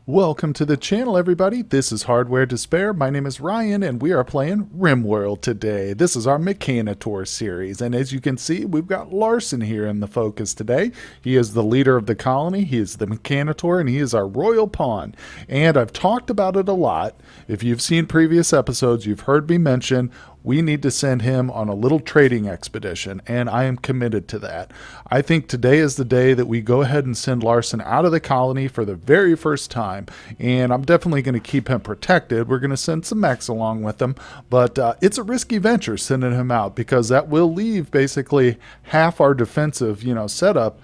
Welcome to the channel, everybody. This is Hardware Despair. My name is Ryan, and we are playing RimWorld today. This is our Mechanitor series, and as you can see, we've got Larson here in the focus today. He is the leader of the colony, he is the Mechanitor, and he is our royal pawn. And I've talked about it a lot. If you've seen previous episodes, you've heard me mention we need to send him on a little trading expedition, and I am committed to that. I think today is the day that we go ahead and send Larson out of the colony for the very first time, and I'm definitely going to keep him protected. We're going to send some mechs along with him, but it's a risky venture sending him out because that will leave basically half our defensive, setup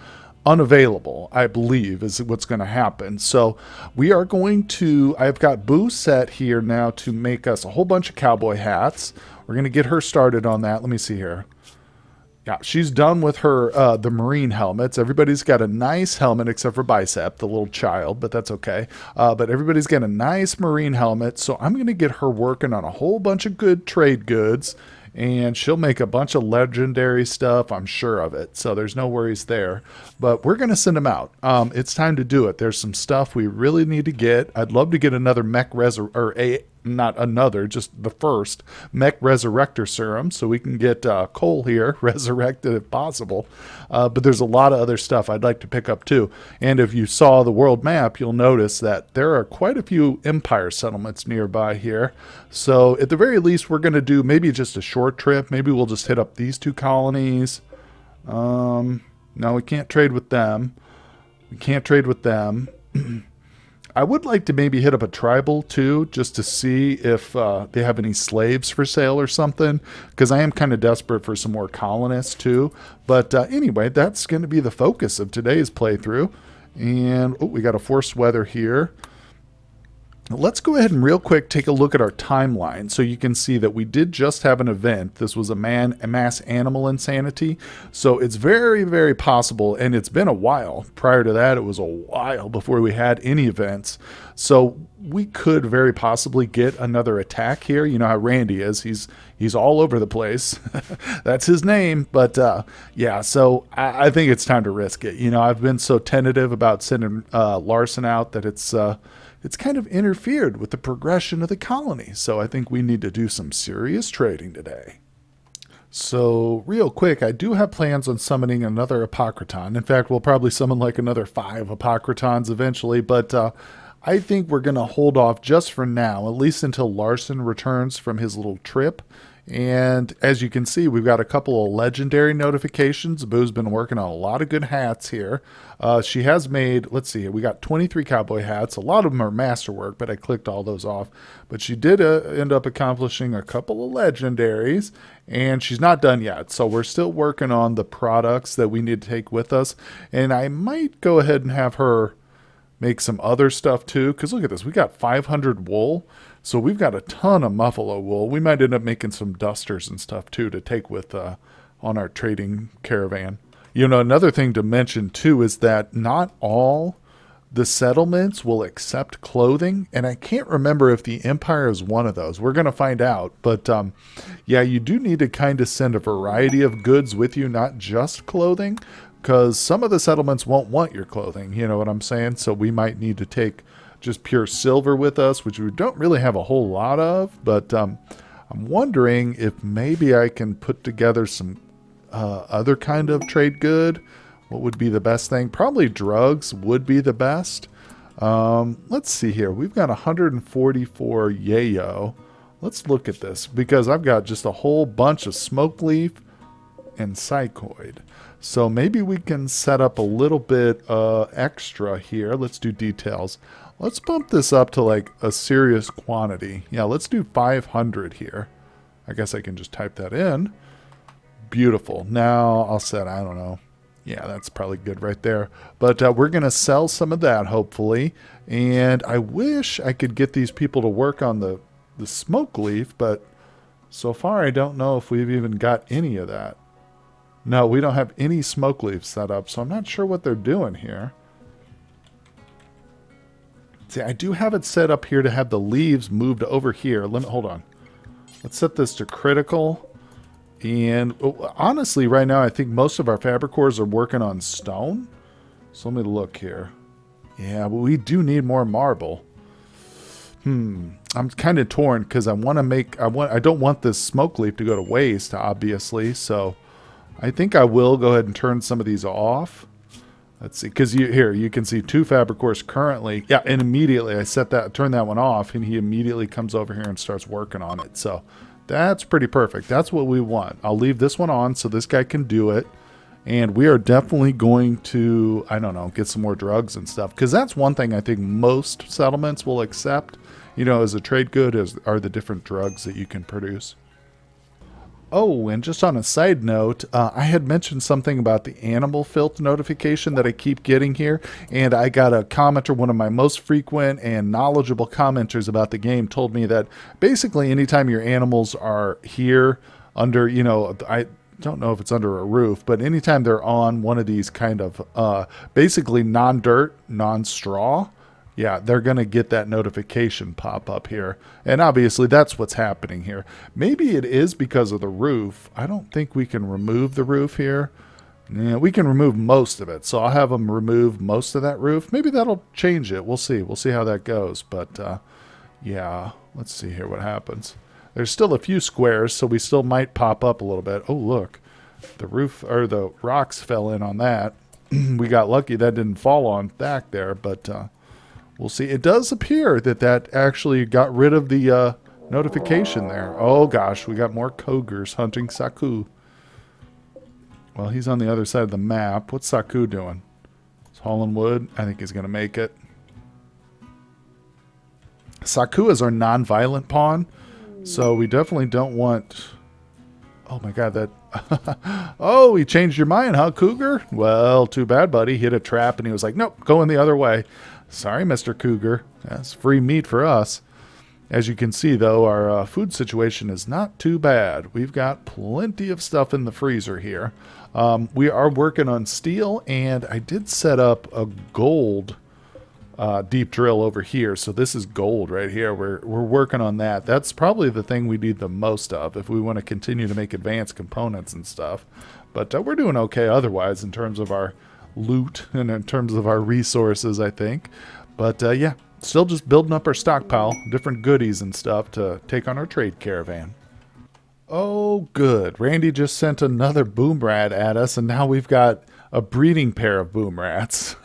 unavailable, I believe, is what's going to happen. So we are going to, I've got Boo set here now to make us a whole bunch of cowboy hats. We're going to get her started on that. Let me see here. Yeah, she's done with her the marine helmets. Everybody's got a nice helmet except for Bicep, the little child, but that's okay. But everybody's got a nice marine helmet, so I'm going to get her working on a whole bunch of good trade goods, and she'll make a bunch of legendary stuff, I'm sure of it. So there's no worries there. But we're going to send them out. It's time to do it. There's some stuff we really need to get. I'd love to get another not another, just the first mech resurrector serum, so we can get Cole here resurrected if possible. But there's a lot of other stuff I'd like to pick up too. And if you saw the world map, you'll notice that there are quite a few empire settlements nearby here. So at the very least, we're going to do maybe just a short trip. Maybe we'll just hit up these two colonies. No, we can't trade with them. We can't trade with them. I would like to maybe hit up a tribal too, just to see if they have any slaves for sale or something, because I am kind of desperate for some more colonists too. But anyway, that's going to be the focus of today's playthrough. And we got a forced weather here. Let's go ahead and real quick take a look at our timeline so you can see that we did just have an event. This was a mass animal insanity. So it's very, very possible, and it's been a while. Prior to that, it was a while before we had any events. So we could very possibly get another attack here. You know how Randy is. He's all over the place. That's his name. But yeah, so I think it's time to risk it. I've been so tentative about sending Larson out that it's kind of interfered with the progression of the colony. So I think we need to do some serious trading today. So real quick, I do have plans on summoning another Apocryton. In fact, we'll probably summon like another 5 Apocrytons eventually, but I think we're going to hold off just for now, at least until Larson returns from his little trip. And as you can see, we've got a couple of legendary notifications. Boo's been working on a lot of good hats here. She has made, let's see, we got 23 cowboy hats. A lot of them are masterwork, but I clicked all those off. But she did end up accomplishing a couple of legendaries, and she's not done yet. So we're still working on the products that we need to take with us. And I might go ahead and have her make some other stuff too, because look at this. We got 500 wool. So we've got a ton of buffalo wool. We might end up making some dusters and stuff too to take with on our trading caravan. Another thing to mention too is that not all the settlements will accept clothing, and I can't remember if the Empire is one of those. We're going to find out. But yeah, you do need to kind of send a variety of goods with you, not just clothing, because some of the settlements won't want your clothing. You know what I'm saying? So we might need to take just pure silver with us, which we don't really have a whole lot of, but I'm wondering if maybe I can put together some other kind of trade good. What would be the best thing? Probably drugs would be the best. Let's see here. We've got 144 yayo. Let's look at this, because I've got just a whole bunch of smoke leaf and psychoid. So maybe we can set up a little bit extra here. Let's do details. Let's bump this up to like a serious quantity. Yeah, let's do 500 here. I guess I can just type that in. Beautiful. Now I'll set, I don't know. Yeah, that's probably good right there. But we're going to sell some of that, hopefully. And I wish I could get these people to work on the smoke leaf, but so far I don't know if we've even got any of that. No, we don't have any smoke leaf set up, so I'm not sure what they're doing here. See, I do have it set up here to have the leaves moved over here. Hold on. Let's set this to critical. And honestly, right now, I think most of our fabricors are working on stone. So let me look here. Yeah, but we do need more marble. I'm kind of torn because I want to I don't want this smoke leaf to go to waste, obviously. So I think I will go ahead and turn some of these off. Let's see, because you can see 2 fabric cores currently. Yeah, and immediately I turn that one off, and he immediately comes over here and starts working on it. So that's pretty perfect. That's what we want. I'll leave this one on so this guy can do it. And we are definitely going to, I don't know, get some more drugs and stuff. Because that's one thing I think most settlements will accept, as a trade good, are the different drugs that you can produce. Oh, and just on a side note, I had mentioned something about the animal filth notification that I keep getting here. And I got a commenter, one of my most frequent and knowledgeable commenters about the game, told me that basically anytime your animals are here under, I don't know if it's under a roof, but anytime they're on one of these kind of basically non-dirt, non-straw, yeah, they're going to get that notification pop up here. And obviously that's what's happening here. Maybe it is because of the roof. I don't think we can remove the roof here. Yeah, we can remove most of it. So I'll have them remove most of that roof. Maybe that'll change it. We'll see. We'll see how that goes. But yeah, let's see here what happens. There's still a few squares, so we still might pop up a little bit. Oh, look. The roof, or the rocks fell in on that. We got lucky that didn't fall on back there, but we'll see. It does appear that actually got rid of the notification there. Oh, gosh. We got more Kogers hunting Saku. Well, he's on the other side of the map. What's Saku doing? He's hauling wood. I think he's going to make it. Saku is our non-violent pawn. So we definitely don't want... Oh my god, that... Oh, he changed your mind, huh, Cougar? Well, too bad, buddy. He hit a trap and he was like, nope, going the other way. Sorry, Mr. Cougar. That's free meat for us. As you can see, though, our food situation is not too bad. We've got plenty of stuff in the freezer here. We are working on steel, and I did set up a gold... deep drill over here. So this is gold right here. We're working on that. That's probably the thing we need the most of if we want to continue to make advanced components and stuff. But we're doing okay otherwise in terms of our loot and in terms of our resources, I think. But yeah, still just building up our stockpile, different goodies and stuff to take on our trade caravan. Oh, good. Randy just sent another boom rat at us, and now we've got a breeding pair of boom rats.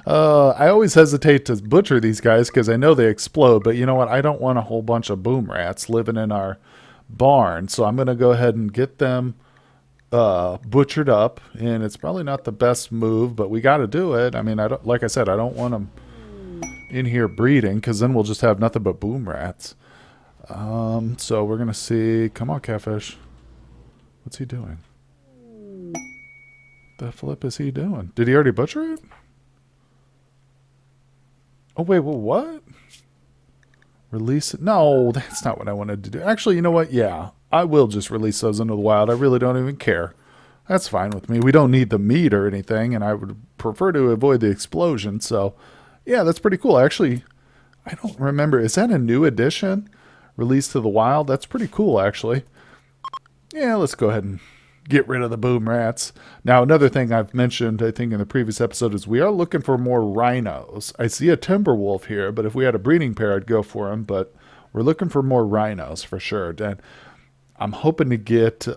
I always hesitate to butcher these guys because I know they explode, but you know what? I don't want a whole bunch of boom rats living in our barn, so I'm going to go ahead and get them butchered up, and it's probably not the best move, but we got to do it. I mean, like I said, I don't want them in here breeding because then we'll just have nothing but boom rats. So we're going to see... Come on, Catfish. What's he doing? The flip is he doing? Did he already butcher it? Oh, wait, well, what? Release it? No, that's not what I wanted to do. Actually, you know what? Yeah, I will just release those into the wild. I really don't even care. That's fine with me. We don't need the meat or anything, and I would prefer to avoid the explosion. So, yeah, that's pretty cool. Actually, I don't remember. Is that a new edition? Released to the wild? That's pretty cool, actually. Yeah, let's go ahead and get rid of the boom rats. Now, another thing I've mentioned, I think, in the previous episode is we are looking for more rhinos. I see a timber wolf here, but if we had a breeding pair, I'd go for him. But we're looking for more rhinos for sure. And I'm hoping to get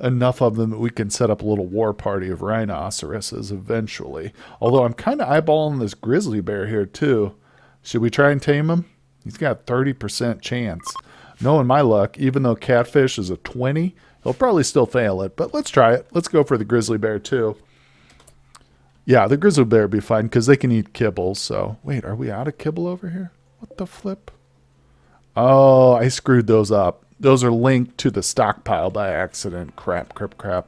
enough of them that we can set up a little war party of rhinoceroses eventually. Although I'm kind of eyeballing this grizzly bear here too. Should we try and tame him? He's got 30% chance. Knowing my luck, even though catfish is a 20, he'll probably still fail it, but let's try it. Let's go for the grizzly bear too. Yeah, the grizzly bear would be fine because they can eat kibble. So, wait, are we out of kibble over here? What the flip? Oh, I screwed those up. Those are linked to the stockpile by accident. Crap. I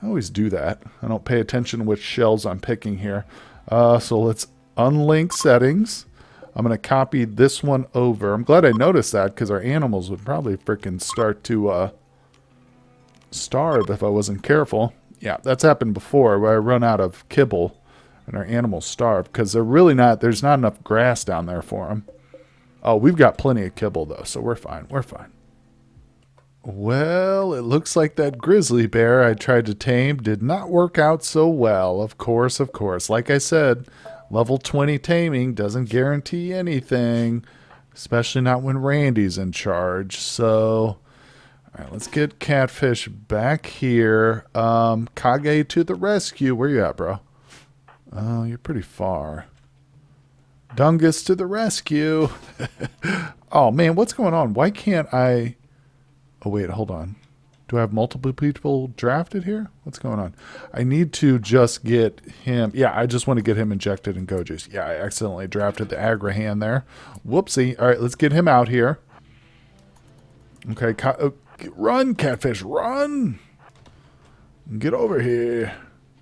always do that. I don't pay attention to which shells I'm picking here. So let's unlink settings. I'm going to copy this one over. I'm glad I noticed that because our animals would probably freaking start to starve if I wasn't careful. Yeah, that's happened before where I run out of kibble and our animals starve because there's not enough grass down there for them. Oh, we've got plenty of kibble though, so we're fine. Well, it looks like that grizzly bear I tried to tame did not work out so well. Of course. Like I said, Level 20 taming doesn't guarantee anything, especially not when Randy's in charge. So, all right, let's get Catfish back here. Kage to the rescue. Where you at, bro? Oh, you're pretty far. Dungus to the rescue. Oh, man, what's going on? Why can't I... Oh, wait, hold on. Do I have multiple people drafted here? What's going on? I need to just get him. Yeah, I just want to get him injected in Go Juice. Yeah, I accidentally drafted the Agrahan there. Whoopsie. All right, let's get him out here. Okay, run, Catfish, run. Get over here.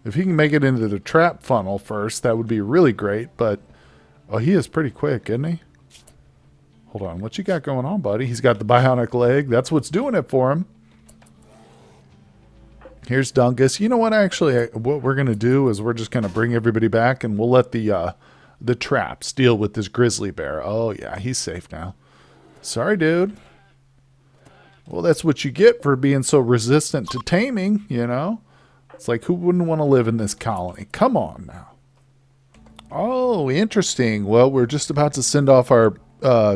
If he can make it into the trap funnel first, that would be really great. But, oh, he is pretty quick, isn't he? Hold on. What you got going on, buddy? He's got the bionic leg. That's what's doing it for him. Here's Dungus. You know what? Actually, what we're going to do is we're just going to bring everybody back, and we'll let the traps deal with this grizzly bear. Oh, yeah. He's safe now. Sorry, dude. Well, that's what you get for being so resistant to taming, you know? It's like, who wouldn't want to live in this colony? Come on now. Oh, interesting. Well, we're just about to send off our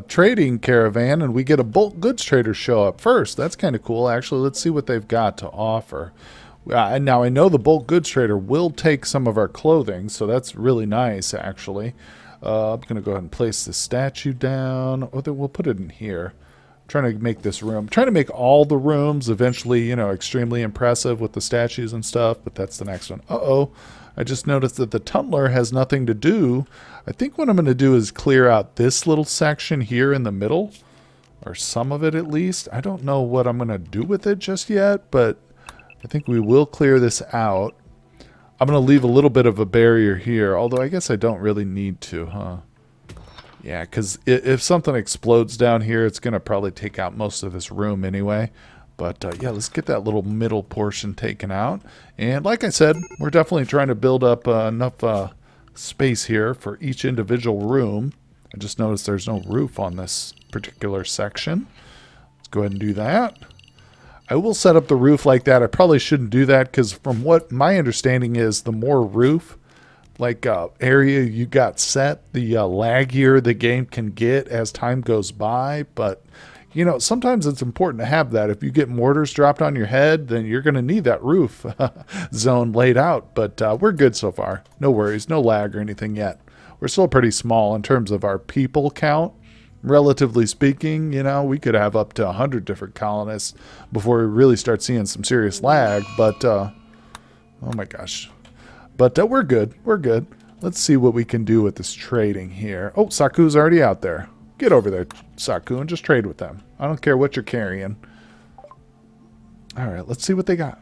trading caravan, and we get a bulk goods trader show up first. That's kind of cool. Actually, let's see what they've got to offer. And now I know the bulk goods trader will take some of our clothing, so that's really nice, actually. I'm going to go ahead and place the statue down. Oh, then we'll put it in here. I'm trying to make this room, trying to make all the rooms eventually, you know, extremely impressive with the statues and stuff, but that's the next one. Uh-oh. I just noticed that the tunneler has nothing to do. I think what I'm going to do is clear out this little section here in the middle, or some of it at least. I don't know what I'm going to do with it just yet, but I think we will clear this out. I'm going to leave a little bit of a barrier here, although I guess I don't really need to, huh? Yeah, because if something explodes down here, it's going to probably take out most of this room anyway. But, yeah, let's get that little middle portion taken out. And like I said, we're definitely trying to build up enough space here for each individual room. I just noticed there's no roof on this particular section. Let's go ahead and do that. I will set up the roof like that. I probably shouldn't do that because from what my understanding is, the more roof area you got set, the laggier the game can get as time goes by. But you know, sometimes it's important to have that. If you get mortars dropped on your head, then you're going to need that roof zone laid out. But we're good so far. No worries, no lag or anything yet. We're still pretty small in terms of our people count. Relatively speaking, you know, we could have up to 100 different colonists before we really start seeing some serious lag. But, oh my gosh. But we're good. We're good. Let's see what we can do with this trading here. Oh, Saku's already out there. Get over there, Saku, and just trade with them. I don't care what you're carrying. All right, let's see what they got.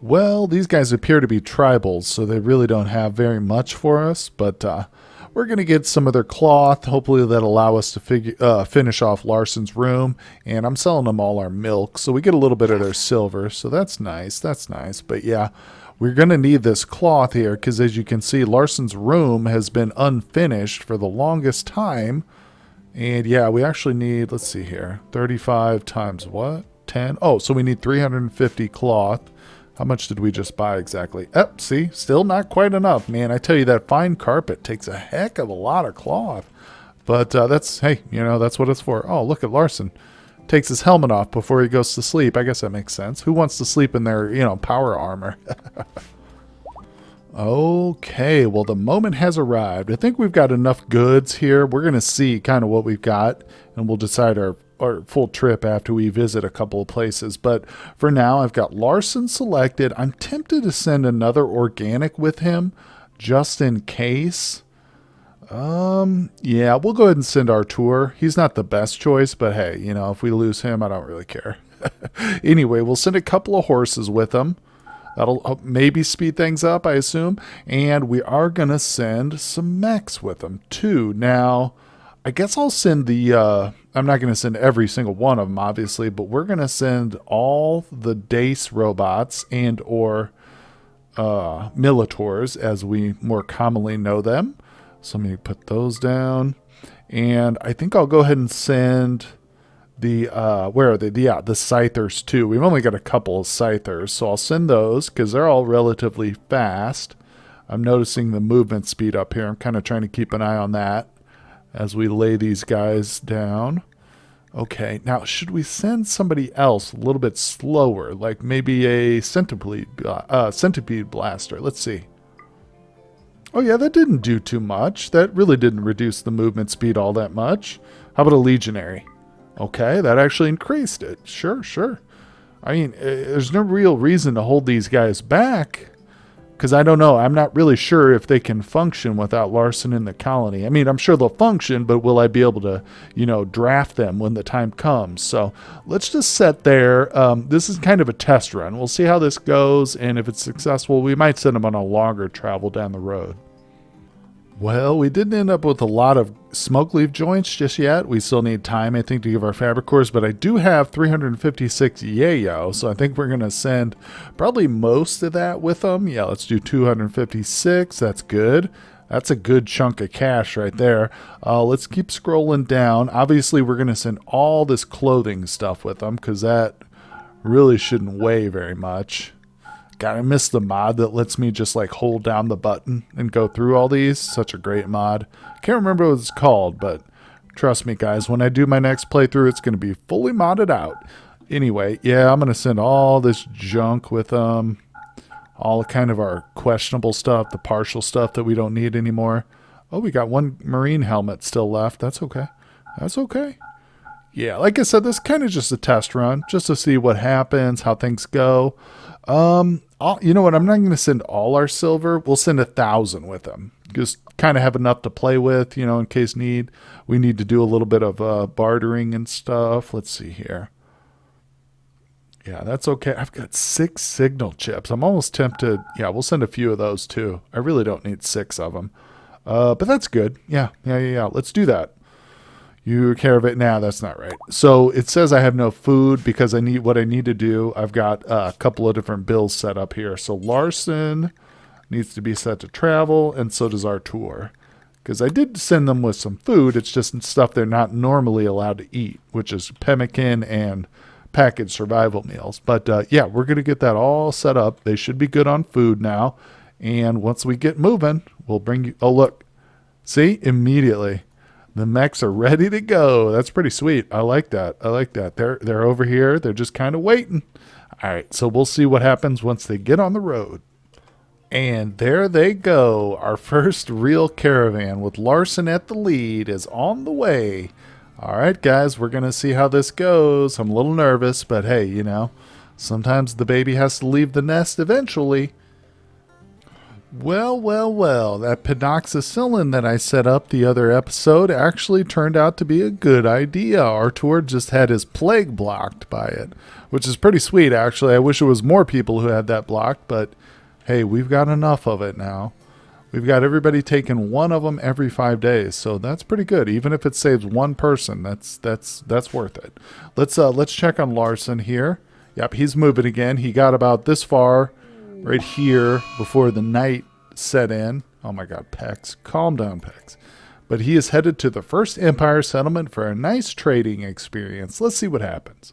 Well, these guys appear to be tribals, so they really don't have very much for us. But we're going to get some of their cloth. Hopefully that'll allow us to finish off Larson's room. And I'm selling them all our milk, so we get a little bit of their silver. So that's nice. That's nice. But yeah, we're going to need this cloth here because as you can see, Larson's room has been unfinished for the longest time. And yeah, we actually need, let's see here, 35 times what? 10? Oh, so we need 350 cloth. How much did we just buy exactly? See, still not quite enough, man. I tell you, that fine carpet takes a heck of a lot of cloth. But that's, hey, you know, that's what it's for. Oh, look at Larson. Takes his helmet off before he goes to sleep. I guess that makes sense. Who wants to sleep in their, you know, power armor? Okay, well, the moment has arrived. I think we've got enough goods here. We're going to see kind of what we've got, and we'll decide our full trip after we visit a couple of places. But for now, I've got Larson selected. I'm tempted to send another organic with him just in case. Yeah, we'll go ahead and send Artur. He's not the best choice, but hey, you know, if we lose him, I don't really care. Anyway, we'll send a couple of horses with him. That'll maybe speed things up, I assume. And we are going to send some mechs with them, too. Now, I guess I'll send the... I'm not going to send every single one of them, obviously, but we're going to send all the Dace robots and or Militors, as we more commonly know them. So let me put those down. And I think I'll go ahead and send... the where are they? Yeah, the Scythers too. We've only got a couple of Scythers, so I'll send those because they're all relatively fast. I'm noticing the movement speed up here. I'm kind of trying to keep an eye on that as we lay these guys down. Okay, now should we send somebody else a little bit slower, like maybe a centipede blaster? Let's see. Oh yeah, that didn't do too much. That really didn't reduce the movement speed all that much. How about a legionary? Okay, that actually increased it. Sure, sure. I mean, there's no real reason to hold these guys back. Because I don't know. I'm not really sure if they can function without Larson in the colony. I mean, I'm sure they'll function, but will I be able to, draft them when the time comes? So let's just set there. This is kind of a test run. We'll see how this goes, and if it's successful, we might send them on a longer travel down the road. Well, we didn't end up with a lot of smoke leaf joints just yet. We still need time, I think, to give our fabric cores, but I do have 356 yayo, so I think we're going to send probably most of that with them. Yeah, let's do 256. That's good. That's a good chunk of cash right there. Let's keep scrolling down. Obviously, we're going to send all this clothing stuff with them because that really shouldn't weigh very much. God, I miss the mod that lets me just like hold down the button and go through all these. Such a great mod. Can't remember what it's called, but trust me, guys, when I do my next playthrough, it's going to be fully modded out. Anyway, yeah, I'm going to send all this junk with them. All kind of our questionable stuff, the partial stuff that we don't need anymore. Oh, we got one marine helmet still left. That's okay. That's okay. Yeah, like I said, this is kind of just a test run, just to see what happens, how things go. You know what? I'm not going to send all our silver. We'll send 1,000 with them. Just kind of have enough to play with, in case we need to do a little bit of bartering and stuff. Let's see here. Yeah, that's okay. I've got 6 signal chips. I'm almost tempted. Yeah, we'll send a few of those too. I really don't need 6 of them. But that's good. Yeah. Let's do that. You care of it? Nah, that's not right. So it says I have no food because I need what I need to do. I've got a couple of different bills set up here. So Larson needs to be set to travel, and so does Artur. Because I did send them with some food. It's just stuff they're not normally allowed to eat, which is pemmican and packaged survival meals. But yeah, we're going to get that all set up. They should be good on food now. And once we get moving, we'll bring you... Oh, look. See? Immediately. The mechs are ready to go. That's pretty sweet. I like that. They're over here. They're just kind of waiting. All right, so we'll see what happens once they get on the road. And there they go. Our first real caravan with Larson at the lead is on the way. All right, guys, we're going to see how this goes. I'm a little nervous, but hey, sometimes the baby has to leave the nest eventually. Well, that penoxicillin that I set up the other episode actually turned out to be a good idea. Artur just had his plague blocked by it, which is pretty sweet, actually. I wish it was more people who had that blocked, but hey, we've got enough of it now. We've got everybody taking one of them every 5 days, so that's pretty good. Even if it saves one person, that's worth it. Let's check on Larson here. Yep, he's moving again. He got about this far right here before the night set in. Oh my God, Pex. Calm down, Pex. But he is headed to the first Empire settlement for a nice trading experience. Let's see what happens.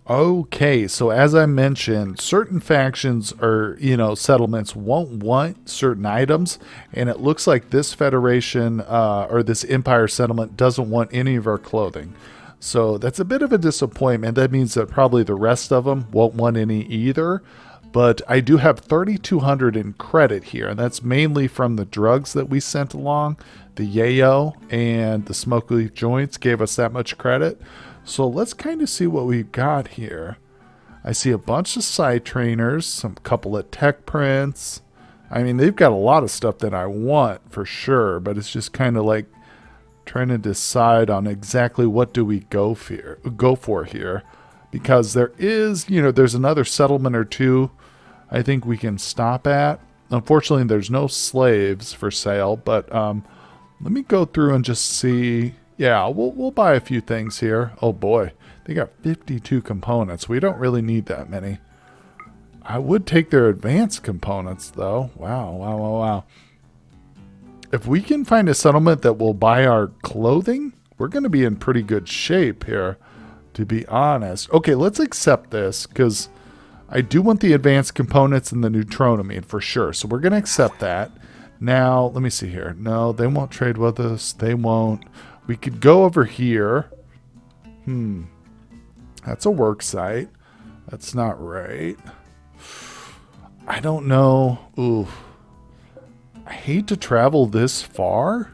Okay, so as I mentioned, certain factions or, settlements won't want certain items, and it looks like this Federation or this Empire settlement doesn't want any of our clothing. So that's a bit of a disappointment. That means that probably the rest of them won't want any either. But I do have 3,200 in credit here, and that's mainly from the drugs that we sent along. The yayo and the smoke leaf joints gave us that much credit. So let's kind of see what we've got here. I see a bunch of side trainers, some couple of tech prints. I mean, they've got a lot of stuff that I want for sure, but it's just kind of like trying to decide on exactly what do we go for here. Because there is, there's another settlement or two I think we can stop at. Unfortunately, there's no slaves for sale, but let me go through and just see. Yeah, we'll buy a few things here. Oh boy, they got 52 components. We don't really need that many. I would take their advanced components, though. Wow. If we can find a settlement that will buy our clothing, we're going to be in pretty good shape here, to be honest. Okay, let's accept this, because I do want the advanced components and the neutronomy for sure. So we're going to accept that. Now, let me see here. No, they won't trade with us. They won't. We could go over here. That's a work site. That's not right. I don't know. Ooh. I hate to travel this far.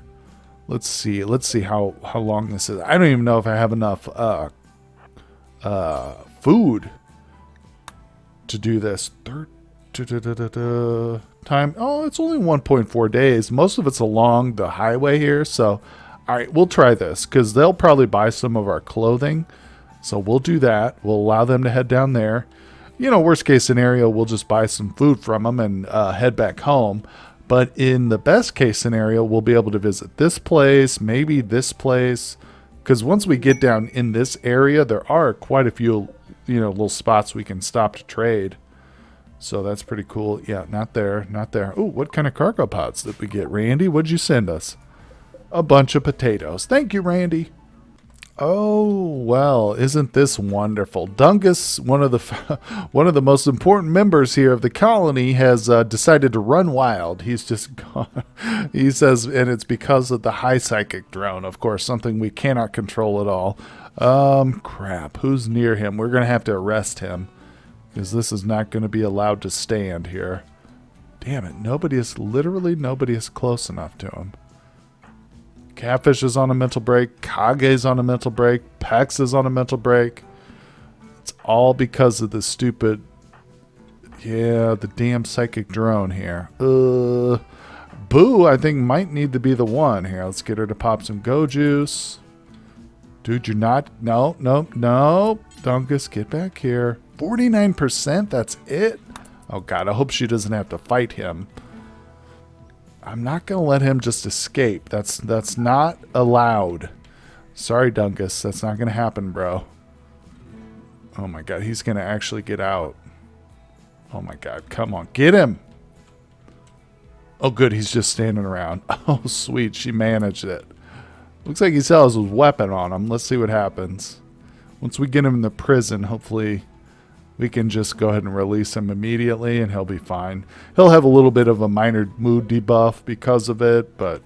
Let's see. Let's see how long this is. I don't even know if I have enough food to do this. Time. Oh, it's only 1.4 days. Most of it's along the highway here. So, all right, we'll try this because they'll probably buy some of our clothing. So we'll do that. We'll allow them to head down there. You know, worst case scenario, we'll just buy some food from them and head back home. But in the best case scenario, we'll be able to visit this place, maybe this place. Because once we get down in this area, there are quite a few, you know, little spots we can stop to trade. So that's pretty cool. Yeah, not there, not there. Ooh, what kind of cargo pods did we get, Randy? What'd you send us? A bunch of potatoes. Thank you, Randy. Oh, well, isn't this wonderful? Dungus, one of the most important members here of the colony, has decided to run wild. He's just gone. He says, and it's because of the high psychic drone, of course, something we cannot control at all. Crap. Who's near him? We're going to have to arrest him because this is not going to be allowed to stand here. Damn it. Literally nobody is close enough to him. Catfish is on a mental break. Kage's on a mental break. Pex is on a mental break. It's all because of the stupid... Yeah, the damn psychic drone here. Boo, I think, might need to be the one here. Let's get her to pop some go juice. Dude, you're not... No. Dungus, get back here. 49%? That's it? Oh, God, I hope she doesn't have to fight him. I'm not going to let him just escape. That's not allowed. Sorry, Dungus. That's not going to happen, bro. Oh, my God. He's going to actually get out. Oh, my God. Come on. Get him. Oh, good. He's just standing around. Oh, sweet. She managed it. Looks like he still has his weapon on him. Let's see what happens. Once we get him in the prison, hopefully... we can just go ahead and release him immediately and he'll be fine. He'll have a little bit of a minor mood debuff because of it, but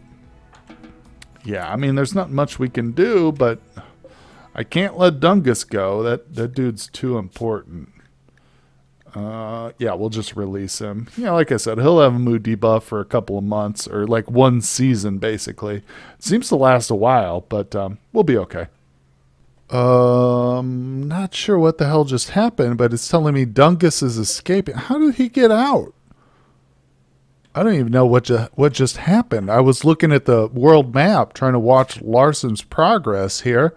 yeah, I mean, there's not much we can do, but I can't let Dungus go. That dude's too important. Yeah, we'll just release him. Yeah, like I said, he'll have a mood debuff for a couple of months or like one season, basically. It seems to last a while, but we'll be okay. Not sure what the hell just happened, but it's telling me Dungus is escaping. How did he get out? I don't even know what just happened. I was looking at the world map trying to watch Larson's progress here,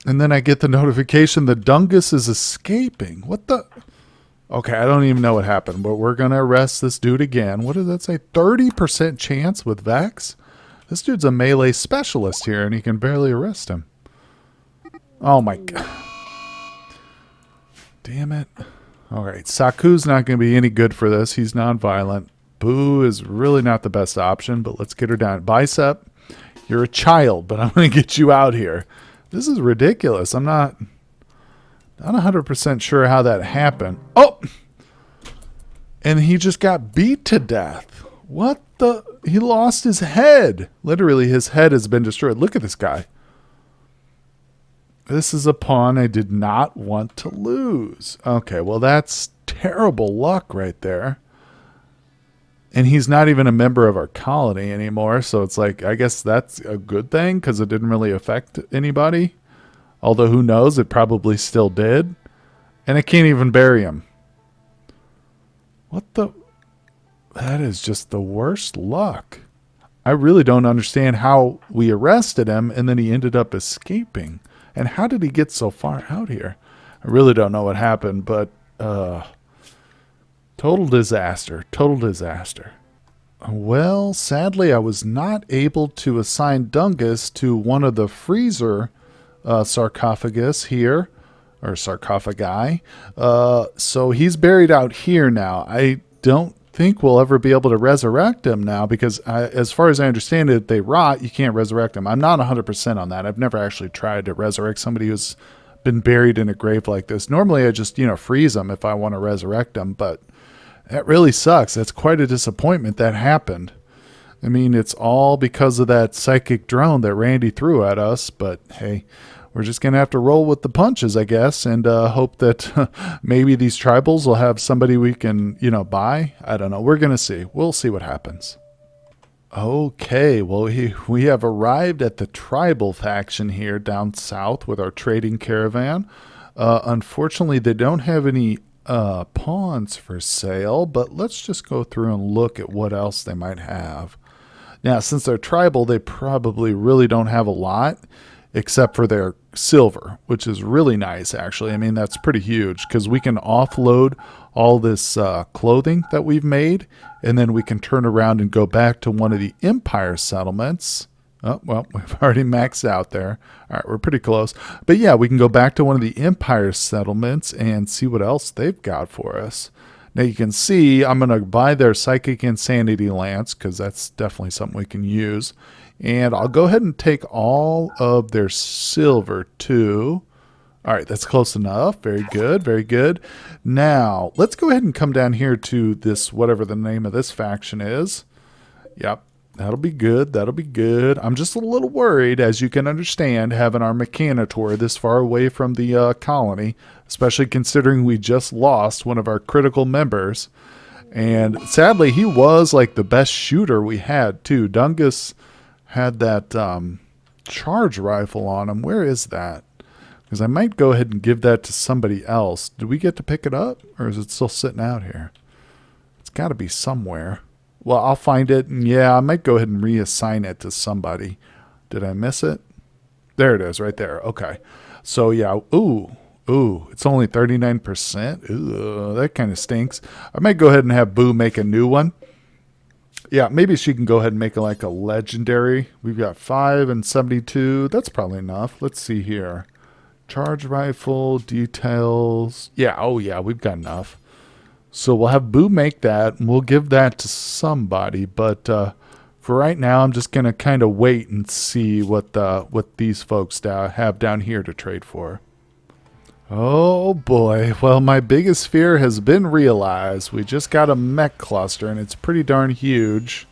and then I get the notification that Dungus is escaping. What the? Okay, I don't even know what happened, but we're going to arrest this dude again. What did that say? 30% chance with Vex? This dude's a melee specialist here, and he can barely arrest him. Oh my God. Damn it. All right. Saku's not going to be any good for this. He's non-violent. Boo is really not the best option, but let's get her down. Bicep, you're a child, but I'm going to get you out here. This is ridiculous. I'm not 100% sure how that happened. Oh! And he just got beat to death. What the? He lost his head. Literally, his head has been destroyed. Look at this guy. This is a pawn I did not want to lose. Okay, well, that's terrible luck right there. And he's not even a member of our colony anymore, so it's like, I guess that's a good thing because it didn't really affect anybody. Although, who knows, it probably still did. And I can't even bury him. What the? That is just the worst luck. I really don't understand how we arrested him and then he ended up escaping. And how did he get so far out here? I really don't know what happened, but total disaster. Total disaster. Well, sadly, I was not able to assign Dungus to one of the freezer sarcophagus here, or sarcophagi. So he's buried out here now. I don't think we'll ever be able to resurrect him now because as far as I understand it, they rot. You can't resurrect them. I'm not 100% on that. I've never actually tried to resurrect somebody who's been buried in a grave like this. Normally I just, freeze them if I want to resurrect them, but that really sucks. That's quite a disappointment that happened. I mean, it's all because of that psychic drone that Randy threw at us, but hey, we're just going to have to roll with the punches, I guess, and hope that maybe these tribals will have somebody we can, buy. I don't know. We're going to see. We'll see what happens. Okay, well, we have arrived at the tribal faction here down south with our trading caravan. Unfortunately, they don't have any pawns for sale, but let's just go through and look at what else they might have. Now, since they're tribal, they probably really don't have a lot, except for their silver, which is really nice, actually. I mean, that's pretty huge because we can offload all this clothing that we've made, and then we can turn around and go back to one of the Empire settlements. Oh, well, we've already maxed out there. All right, we're pretty close. But yeah, we can go back to one of the Empire settlements and see what else they've got for us. Now you can see I'm going to buy their Psychic Insanity Lance because that's definitely something we can use. And I'll go ahead and take all of their silver too. All right, that's close enough. Very good, very good. Now, let's go ahead and come down here to this, whatever the name of this faction is. Yep, that'll be good, that'll be good. I'm just a little worried, as you can understand, having our Mechanitor this far away from the colony, especially considering we just lost one of our critical members. And sadly, he was like the best shooter we had too. Dungus had that charge rifle on him. Where is that? Because I might go ahead and give that to somebody else. Do we get to pick it up? Or is it still sitting out here? It's got to be somewhere. Well, I'll find it. And yeah, I might go ahead and reassign it to somebody. Did I miss it? There it is right there. Okay. So yeah. Ooh. It's only 39%. Ooh, that kind of stinks. I might go ahead and have Boo make a new one. Yeah, maybe she can go ahead and make like a legendary. We've got 5 and 72. That's probably enough. Let's see here. Charge rifle, details. Yeah, oh yeah, we've got enough. So we'll have Boo make that, and we'll give that to somebody. But for right now, I'm just going to kind of wait and see what these folks have down here to trade for. Oh boy, well, my biggest fear has been realized. We just got a mech cluster, and it's pretty darn huge.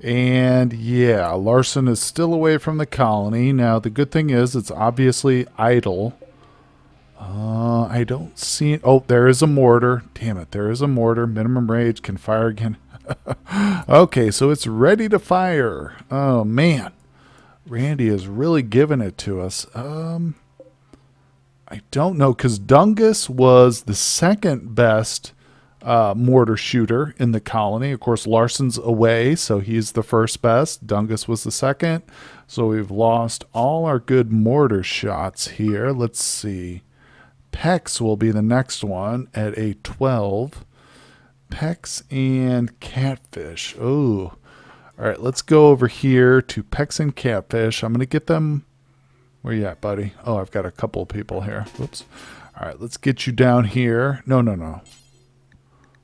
And yeah, Larson is still away from the colony. Now, the good thing is it's obviously idle. I don't see it. Oh, there is a mortar. Damn it, there is a mortar. Minimum rage, can fire again. Okay, so it's ready to fire. Oh, man. Randy is really giving it to us. I don't know, because Dungus was the second best mortar shooter in the colony. Of course, Larson's away, so he's the first best. Dungus was the second. So we've lost all our good mortar shots here. Let's see. Pex will be the next one at a 12. Pex and Catfish. Oh. All right, let's go over here to Pex and Catfish. I'm going to get them. Where you at, buddy? Oh, I've got a couple of people here. Whoops. All right, let's get you down here. No.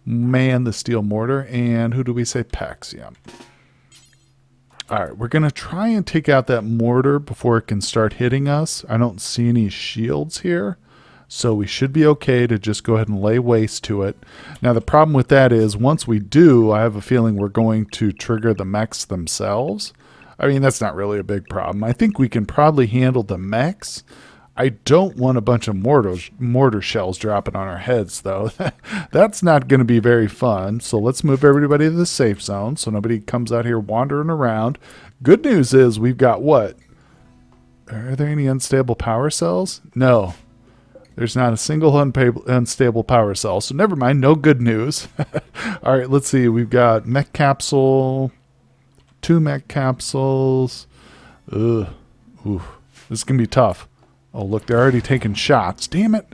Man, the steel mortar. And who do we say? Pex, yeah. All right, we're going to try and take out that mortar before it can start hitting us. I don't see any shields here, so we should be okay to just go ahead and lay waste to it. Now, the problem with that is once we do, I have a feeling we're going to trigger the mechs themselves. I mean, that's not really a big problem. I think we can probably handle the mechs. I don't want a bunch of mortar shells dropping on our heads, though. That's not going to be very fun. So let's move everybody to the safe zone so nobody comes out here wandering around. Good news is we've got what? Are there any unstable power cells? No. There's not a single unstable power cell. So never mind. No good news. All right, let's see. We've got mech capsule, 2 mech capsules. Ugh. Ooh. This is going to be tough. Oh, look, they're already taking shots. Damn it.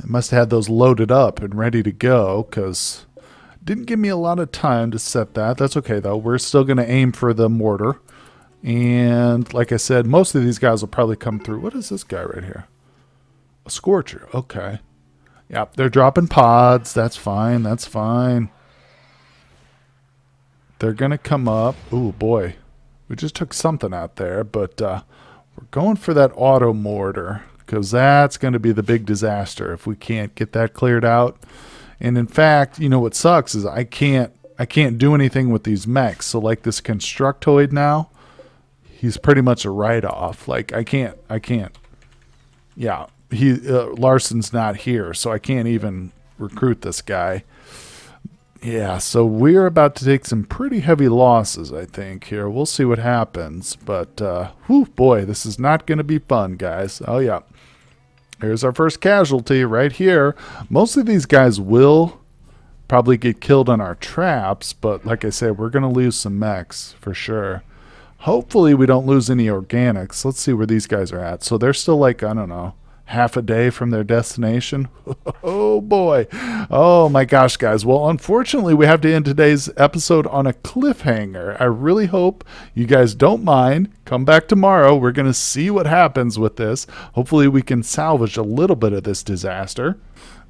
I must have had those loaded up and ready to go because it didn't give me a lot of time to set that. That's okay, though. We're still going to aim for the mortar. And like I said, most of these guys will probably come through. What is this guy right here? A Scorcher. Okay. Yep, they're dropping pods. That's fine. That's fine. They're going to come up. Ooh, boy. We just took something out there, but we're going for that auto mortar because that's going to be the big disaster if we can't get that cleared out. And in fact, you know what sucks is I can't do anything with these mechs. So like this constructoid now, he's pretty much a write-off. Like I can't. Yeah, Larson's not here, so I can't even recruit this guy. Yeah, so we're about to take some pretty heavy losses, I think, here. We'll see what happens. But, whew, boy, this is not going to be fun, guys. Oh, yeah. Here's our first casualty right here. Most of these guys will probably get killed on our traps, but like I said, we're going to lose some mechs for sure. Hopefully we don't lose any organics. Let's see where these guys are at. So they're still like, I don't know, half a day from their destination. Oh boy. Oh my gosh, guys. Well, unfortunately, we have to end today's episode on a cliffhanger. I really hope you guys don't mind. Come back tomorrow. We're going to see what happens with this. Hopefully we can salvage a little bit of this disaster.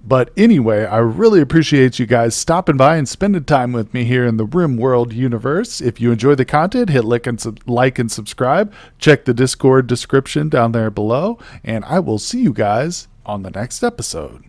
But anyway, I really appreciate you guys stopping by and spending time with me here in the RimWorld universe. If you enjoy the content, hit like and subscribe. Check the Discord description down there below. And I will see you guys on the next episode.